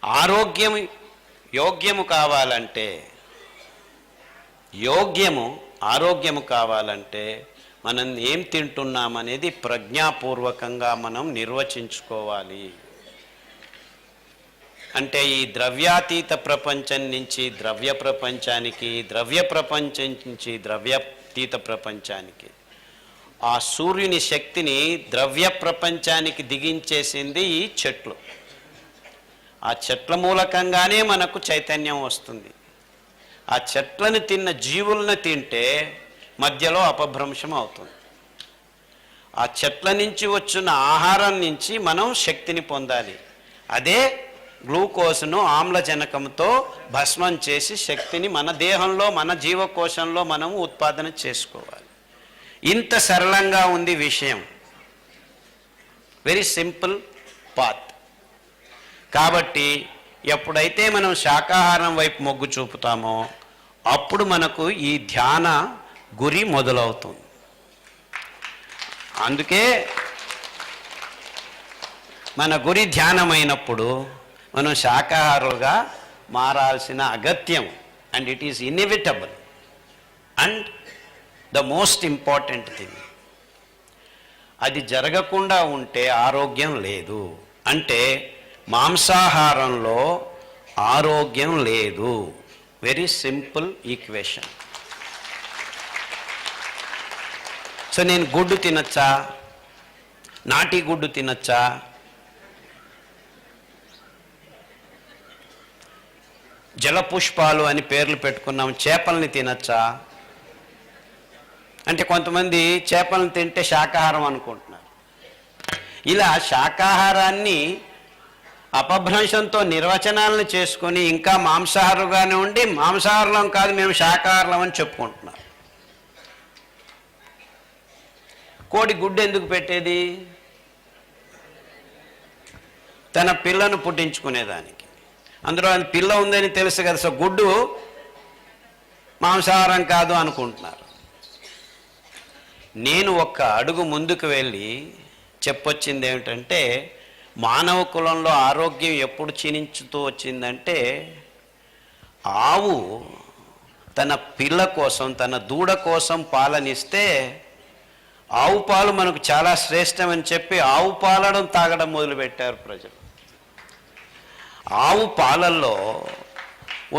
ఆరోగ్యం యోగ్యము కావాలంటే ఆరోగ్యము కావాలంటే మనం ఏం తింటున్నామనేది ప్రజ్ఞాపూర్వకంగా మనం నిర్వచించుకోవాలి. అంటే ఈ ద్రవ్యాతీత ప్రపంచం నుంచి ద్రవ్య ప్రపంచానికి, ద్రవ్య ప్రపంచం నుంచి ద్రవ్యాతీత ప్రపంచానికి ఆ సూర్యుని శక్తిని ద్రవ్య ప్రపంచానికి దిగించేసింది ఈ చెట్లు. ఆ చెట్ల మూలకంగానే మనకు చైతన్యం వస్తుంది. ఆ చెట్లను తిన్న జీవులను తింటే మధ్యలో అపభ్రంశం అవుతుంది. ఆ చెట్ల నుంచి వచ్చిన ఆహారం నుంచి మనం శక్తిని పొందాలి. అదే గ్లూకోజ్ను ఆమ్లజనకంతో భస్మం చేసి శక్తిని మన దేహంలో, మన జీవకోశంలో మనం ఉత్పాదన చేసుకోవాలి. ఇంత సరళంగా ఉంది విషయం. Very simple path. కాబట్టి ఎప్పుడైతే మనం శాకాహారం వైపు మొగ్గు చూపుతామో అప్పుడు మనకు ఈ ధ్యాన గురి మొదలవుతుంది. అందుకే మన గురి ధ్యానమైనప్పుడు మనం శాకాహారులుగా మారాల్సిన అగత్యం, and it is inevitable and the most important thing. అది జరగకుండా ఉంటే ఆరోగ్యం లేదు. అంటే మాంసాహారంలో ఆరోగ్యం లేదు. Very simple equation. సో నేను గుడ్డు తినచ్చా, నాటి గుడ్డు తినచ్చా, జలపుష్పాలు అని పేర్లు పెట్టుకున్నాం, చేపల్ని తినచ్చా అంటే కొంతమంది చేపలను తింటే శాకాహారం అనుకుంటున్నారు. ఇలా శాకాహారాన్ని అపభ్రంశంతో నిర్వచనాలను చేసుకొని ఇంకా మాంసాహారుగానే ఉండి మాంసాహారం కాదు మేము శాకాహారం అని చెప్పుకుంటున్నారు. కోడి గుడ్డు ఎందుకు పెట్టేది? తన పిల్లను పుట్టించుకునేదానికి. అందులో అది పిల్ల ఉందని తెలుసు కదా. సో గుడ్డు మాంసాహారం కాదు అనుకుంటున్నారు. నేను ఒక్క అడుగు ముందుకు వెళ్ళి చెప్పొచ్చింది ఏమిటంటే, మానవ కులంలో ఆరోగ్యం ఎప్పుడు క్షీణించుతూ వచ్చిందంటే, ఆవు తన పిల్ల కోసం, తన దూడ కోసం పాలనిస్తే ఆవు పాలు మనకు చాలా శ్రేష్టమని చెప్పి ఆవు పాలను తాగడం మొదలుపెట్టారు ప్రజలు. ఆవు పాలల్లో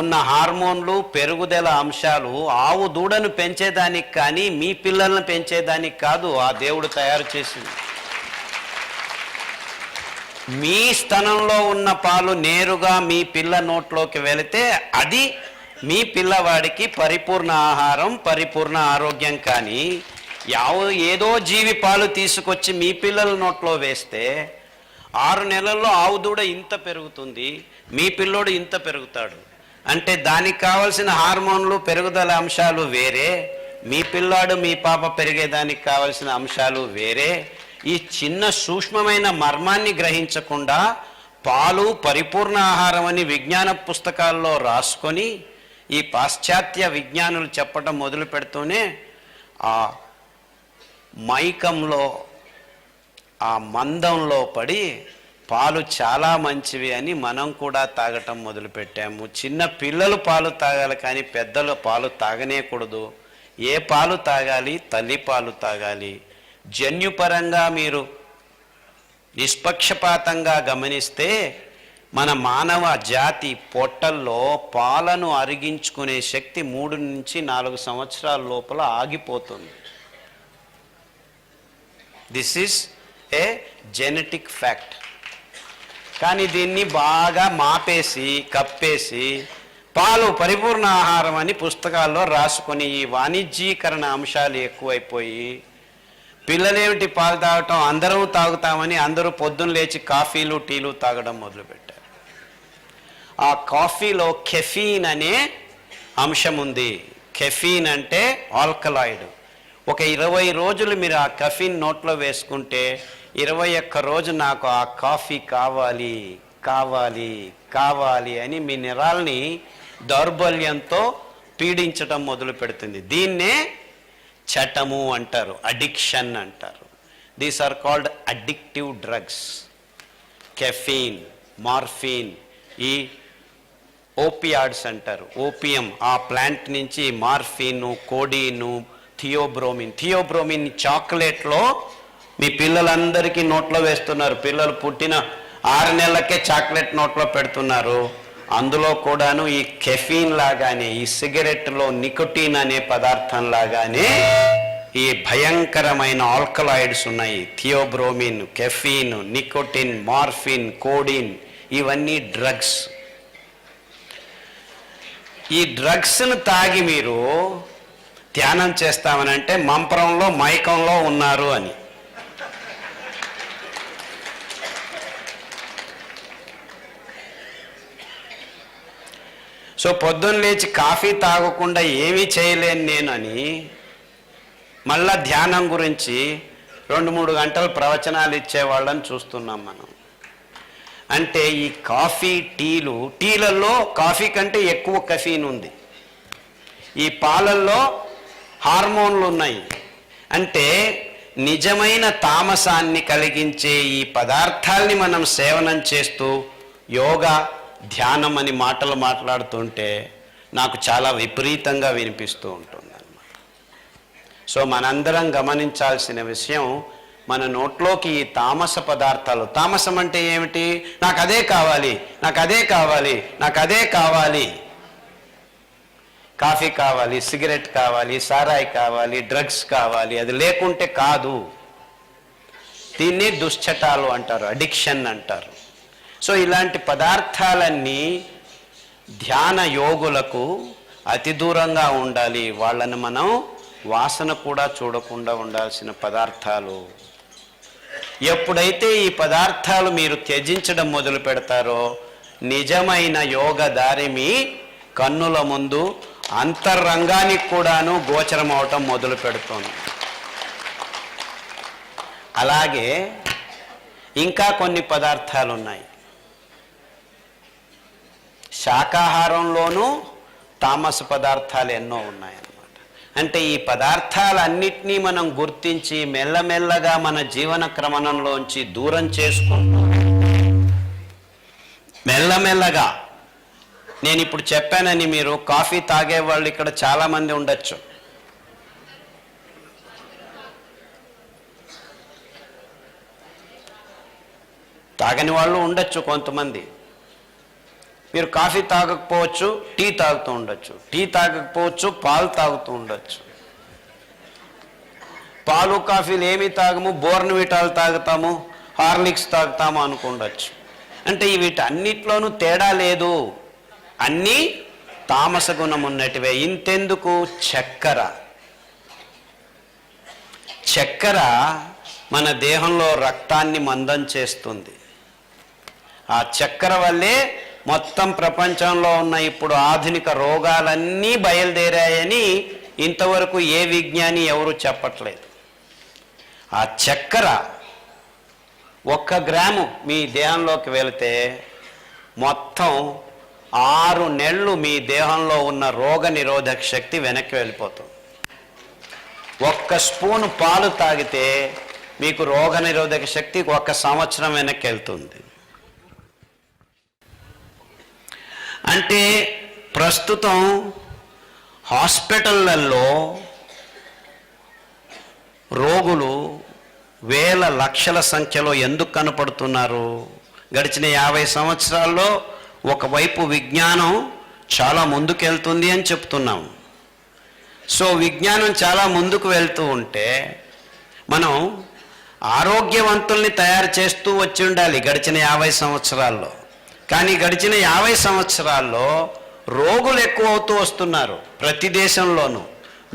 ఉన్న హార్మోన్లు, పెరుగుదల అంశాలు ఆవు దూడను పెంచేదానికి కానీ మీ పిల్లలను పెంచేదానికి కాదు ఆ దేవుడు తయారు చేసింది. మీ స్తనంలో ఉన్న పాలు నేరుగా మీ పిల్ల నోట్లోకి వెళితే అది మీ పిల్లవాడికి పరిపూర్ణ ఆహారం, పరిపూర్ణ ఆరోగ్యం. కానీ ఏదో జీవి పాలు తీసుకొచ్చి మీ పిల్లల నోట్లో వేస్తే 6 నెలల్లో ఆవు దూడ ఇంత పెరుగుతుంది, మీ పిల్లోడు ఇంత పెరుగుతాడు. అంటే దానికి కావలసిన హార్మోన్లు, పెరుగుదల అంశాలు వేరే, మీ పిల్లాడు మీ పాప పెరిగేదానికి కావలసిన అంశాలు వేరే. ఈ చిన్న సూక్ష్మమైన మర్మాన్ని గ్రహించకుండా పాలు పరిపూర్ణ ఆహారం అని విజ్ఞాన పుస్తకాల్లో రాసుకొని ఈ పాశ్చాత్య విజ్ఞానులు చెప్పడం మొదలు పెడుతూనే ఆ మైకంలో, ఆ మందంలో పడి పాలు చాలా మంచివి అని మనం కూడా తాగటం మొదలుపెట్టాము. చిన్న పిల్లలు పాలు తాగాలి కానీ పెద్దలు పాలు తాగనేకూడదు. ఏ పాలు తాగాలి? తల్లి పాలు తాగాలి. జన్యుపరంగా మీరు నిష్పక్షపాతంగా గమనిస్తే మన మానవ జాతి పొట్టల్లో పాలను అరిగించుకునే శక్తి 3 నుంచి 4 సంవత్సరాల లోపల ఆగిపోతుంది. This is a genetic fact. కానీ దీన్ని బాగా మాపేసి, కప్పేసి పాలు పరిపూర్ణ ఆహారం అని పుస్తకాల్లో రాసుకొని ఈ వాణిజ్యీకరణ అంశాలు ఎక్కువైపోయి పిల్లలేమిటి పాలు తాగటం, అందరం తాగుతామని అందరూ పొద్దున్న లేచి కాఫీలు, టీలు తాగడం మొదలుపెట్టారు. ఆ కాఫీలో కెఫీన్ అనే అంశం ఉంది. కెఫీన్ అంటే ఆల్కలాయిడ్. ఒక 20 రోజులు మీరు ఆ కెఫీన్ నోట్లో వేసుకుంటే 21వ రోజు నాకు ఆ కాఫీ కావాలి కావాలి కావాలి అని మీ నిరాల్ని దౌర్బల్యంతో పీడించడం మొదలు పెడుతుంది. దీన్నే చటము అంటారు, అడిక్షన్ అంటారు. These are called addictive drugs. Caffeine, morphine, ఈ ఓపియాడ్స్ అంటారు, ఓపియం, ఆ ప్లాంట్ నుంచి మార్ఫిను, కోడీను, థియోబ్రోమిన్ చాక్లెట్లో మీ పిల్లలందరికీ నోట్లో వేస్తున్నారు. పిల్లలు పుట్టిన 6 నెలలకే చాక్లెట్ నోట్లో పెడుతున్నారు. అందులో కూడాను ఈ కెఫీన్ లాగానే, ఈ సిగరెట్లో నికోటిన్ అనే పదార్థం లాగానే ఈ భయంకరమైన ఆల్కలాయిడ్స్ ఉన్నాయి. Theobromine, caffeine, nicotine, morphine, codeine, ఇవన్నీ డ్రగ్స్. ఈ డ్రగ్స్ను తాగి మీరు ధ్యానం చేస్తామనంటే మంపరంలో మైకంలో ఉన్నారు అని. సో పొద్దున్న లేచి కాఫీ తాగకుండా ఏమీ చేయలేను నేను అని మళ్ళా ధ్యానం గురించి 2-3 గంటలు ప్రవచనాలు ఇచ్చేవాళ్ళని చూస్తున్నాం మనం. అంటే ఈ కాఫీ, టీలలో కాఫీ కంటే ఎక్కువ కెఫీన్ ఉంది. ఈ పాలల్లో హార్మోన్లు ఉన్నాయి. అంటే నిజమైన తామసాన్ని కలిగించే ఈ పదార్థాల్ని మనం సేవనం చేస్తూ యోగా, ధ్యానం అని మాటలు మాట్లాడుతుంటే నాకు చాలా విపరీతంగా వినిపిస్తూ ఉంటుంది అన్నమాట. సో మనందరం గమనించాల్సిన విషయం, మన నోట్లోకి ఈ తామస పదార్థాలు, తామసం అంటే ఏమిటి? నాకు అదే కావాలి, నాకు అదే కావాలి, నాకు అదే కావాలి, కాఫీ కావాలి, సిగరెట్ కావాలి, సారాయి కావాలి, డ్రగ్స్ కావాలి, అది లేకుంటే కాదు. దీన్ని దుశ్చటాలు అంటారు, అడిక్షన్ అంటారు. సో ఇలాంటి పదార్థాలన్నీ ధ్యాన యోగులకు అతి దూరంగా ఉండాలి. వాళ్ళని మనం వాసన కూడా చూడకుండా ఉండాల్సిన పదార్థాలు. ఎప్పుడైతే ఈ పదార్థాలు మీరు త్యజించడం మొదలు పెడతారో నిజమైన యోగ దారి మీ కన్నుల ముందు అంతరంగానికి కూడాను గోచరం అవటం మొదలు పెడుతుంది. అలాగే ఇంకా కొన్ని పదార్థాలు ఉన్నాయి. శాకాహారంలోనూ తామస పదార్థాలు ఎన్నో ఉన్నాయన్నమాట. అంటే ఈ పదార్థాలన్నిటినీ మనం గుర్తించి మెల్లమెల్లగా మన జీవన క్రమణంలోంచి దూరం చేసుకుంటూ మెల్లమెల్లగా, నేను ఇప్పుడు చెప్పానని మీరు కాఫీ తాగే వాళ్ళు ఇక్కడ చాలామంది ఉండొచ్చు. తాగని వాళ్ళు ఉండొచ్చు కొంతమంది. మీరు కాఫీ తాగకపోవచ్చు, టీ తాగుతూ ఉండొచ్చు. టీ తాగకపోవచ్చు, పాలు తాగుతూ ఉండొచ్చు. పాలు కాఫీలు ఏమి తాగము, బోర్న్విటాలు తాగుతాము, హార్లిక్స్ తాగుతాము అనుకుండొచ్చు. అంటే వీటన్నిట్లోనూ తేడా లేదు, అన్నీ తామస గుణం ఉన్నటివే. ఇంతెందుకు, చక్కెర మన దేహంలో రక్తాన్ని మందం చేస్తుంది. ఆ చక్కెర వల్లే మొత్తం ప్రపంచంలో ఉన్న ఇప్పుడు ఆధునిక రోగాలన్నీ బయలుదేరాయని ఇంతవరకు ఏ విజ్ఞాని ఎవరు చెప్పట్లేదు. ఆ చక్కెర 1 గ్రాము మీ దేహంలోకి వెళితే మొత్తం 6 నెలలు మీ దేహంలో ఉన్న రోగ నిరోధక శక్తి వెనక్కి వెళ్ళిపోతుంది. 1 స్పూను పాలు తాగితే మీకు రోగ నిరోధక శక్తి 1 సంవత్సరం వెనక్కి వెళ్తుంది. అంటే ప్రస్తుతం హాస్పిటళ్లలో రోగులు వేల లక్షల సంఖ్యలో ఎందుకు కనపడుతున్నారు? గడిచిన 50 సంవత్సరాల్లో ఒకవైపు విజ్ఞానం చాలా ముందుకెళ్తుంది అని చెప్తున్నాం. సో విజ్ఞానం చాలా ముందుకు వెళ్తూ ఉంటే మనం ఆరోగ్యవంతుల్ని తయారు చేస్తూ వచ్చి ఉండాలి గడిచిన 50 సంవత్సరాల్లో. కానీ గడిచిన 50 సంవత్సరాల్లో రోగులు ఎక్కువ అవుతూ వస్తున్నారు ప్రతి దేశంలోనూ.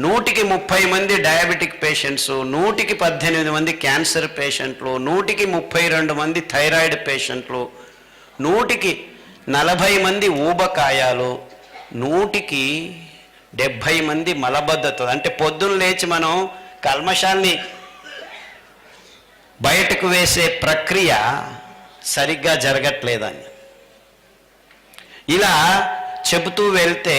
100కి 30 మంది డయాబెటిక్ పేషెంట్స్, 100కి 18 మంది క్యాన్సర్ పేషెంట్లు, 100కి 32 మంది థైరాయిడ్ పేషెంట్లు, 100కి 40 మంది ఊబకాయాలు, 100కి 70 మంది మలబద్ధత. అంటే పొద్దున్న లేచి మనం కల్మషాల్ని బయటకు వేసే ప్రక్రియ సరిగ్గా జరగట్లేదని ఇలా చెబుతూ వెళ్తే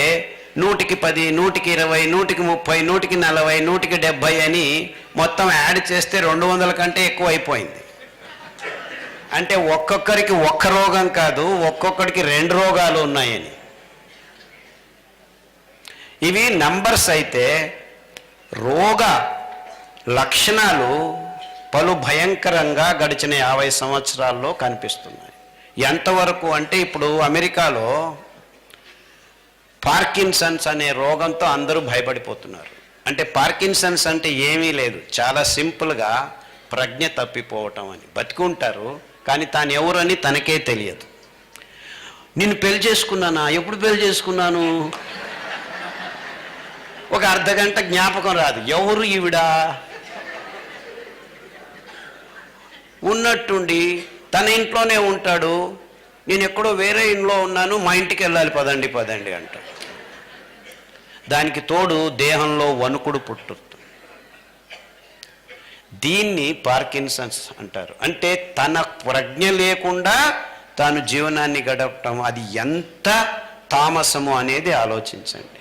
100కి 10, 100కి 20, 100కి 30, 100కి 40, 100కి 70 అని మొత్తం యాడ్ చేస్తే 200 కంటే ఎక్కువ అయిపోయింది. అంటే ఒక్కొక్కరికి ఒక్క రోగం కాదు, ఒక్కొక్కరికి 2 రోగాలు ఉన్నాయని. ఇవి నంబర్స్ అయితే రోగ లక్షణాలు పలు భయంకరంగా గడిచిన 50 సంవత్సరాల్లో కనిపిస్తున్నాయి. ఎంతవరకు అంటే ఇప్పుడు అమెరికాలో పార్కిన్సన్స్ అనే రోగంతో అందరూ భయపడిపోతున్నారు. అంటే పార్కిన్సన్స్ అంటే ఏమీ లేదు, చాలా సింపుల్గా ప్రజ్ఞ తప్పిపోవటం అని. బతికుంటారు కానీ తాను ఎవరని తనకే తెలియదు. నిన్ను పెళ్లి చేసుకున్నానా, ఎప్పుడు పెళ్లి చేసుకున్నాను, ఒక అర్ధగంట జ్ఞాపకం రాదు, ఎవరు ఈవిడా ఉన్నట్టుండి తన ఇంట్లోనే ఉంటాడు. నేను ఎక్కడో వేరే ఇంట్లో ఉన్నాను, మా ఇంటికి వెళ్ళాలి, పదండి పదండి అంటాడు. దానికి తోడు దేహంలో వణుకుడు పుట్టుతుంది. దీన్ని పార్కిన్సన్స్ అంటారు. అంటే తన ప్రజ్ఞ లేకుండా తాను జీవనాన్ని గడపటం, అది ఎంత తామసము అనేది ఆలోచించండి.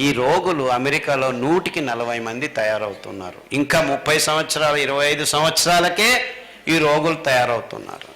ఈ రోగులు అమెరికాలో 100కి 40 మంది తయారవుతున్నారు. ఇంకా 30 సంవత్సరాలు 25 సంవత్సరాలకే ఈ రోగులు తయారవుతున్నారు.